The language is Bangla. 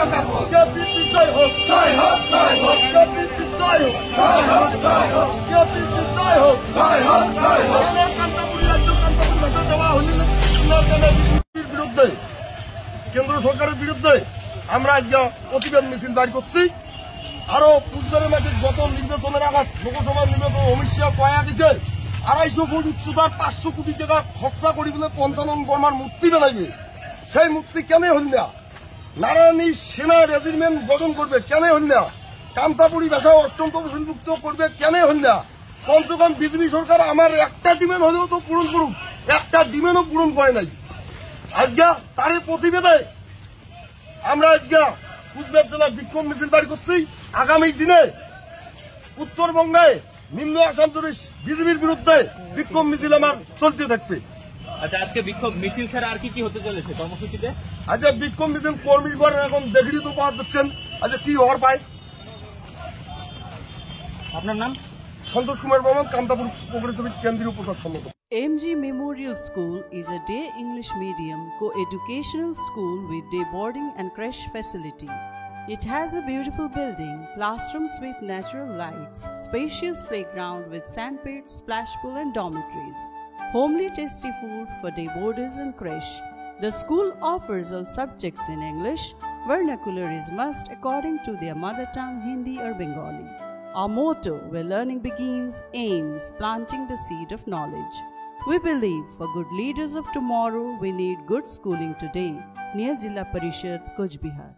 জয় হোক, জয় হোক, জয় হোক, জয় হোক, জয় হোক, জয় হোক, জয় হোক, জয় হোক, জয় হোক। কান্তাপুরী রাজ্য কান্তাপুরী ভাষা দেওয়া হলে বিরুদ্ধে, কেন্দ্র সরকারের বিরুদ্ধে আমরা আজকে প্রতিবাদ মিছিল বাইর করছি। আরো পুজোর মাঝে গত নির্বাচনের আঘাত লোকসভা নির্বাচন অমিত শাহ কয়া দিছে 250 ফুট উচ্চতার 500 কোটি টাকা খরচা করি বলে 55 বর্মার মূর্তি বানাইবে। সেই মূর্তি কেন হল না? নারায়ণী সেনা রেজিমেন্ট গঠন করবে কেন হল না? কান্তাপুরী ভাষা অষ্টম তফসিলভুক্ত করবে কেন হল না? পঞ্চগম বিজেপি সরকার আমার একটা ডিমান্ড হলেও তো পূরণ করুক, একটা ডিমান্ডও পূরণ করে নাই। আজকে তারই প্রতিবেদে আমরা আজকে কুচবিহার জেলার বিক্ষোভ মিছিল বাড়ি করছি। আগামী দিনে উত্তরবঙ্গে নিম্ন আসাম জুড়ে বিজেপির বিরুদ্ধে বিক্ষোভ মিছিল আমার চলতে থাকবে। আচ্ছা, আজকে বিক্ষোভ মিছিল ছাড়া আর কি হতে চলেছে কর্মসূচিতে? আজকে বিক্ষোভ মিছিল কর্মীগণ এখন দেখি তো পাওয়া যাচ্ছেন। আজকে কি হওয়ার পায়? আপনার নাম? সন্তোষ কুমার বর্মন, কান্তাপুর প্রগ্রেসিভ কেন্দ্রীয় প্রচার সম্পাদক। MG Memorial School is a day English medium co-educational school with day boarding and creche facility. It has a beautiful building, classrooms with natural lights, spacious playground with sandpit, splash pool and dormitories, homely tasty food for day boarders and creche. The school offers all subjects in English. Vernacular is must according to their mother tongue Hindi or Bengali. Our motto, where learning begins, aims planting the seed of knowledge. We believe for good leaders of tomorrow, we need good schooling today. Near Jilla Parishad, Kuch Bihar.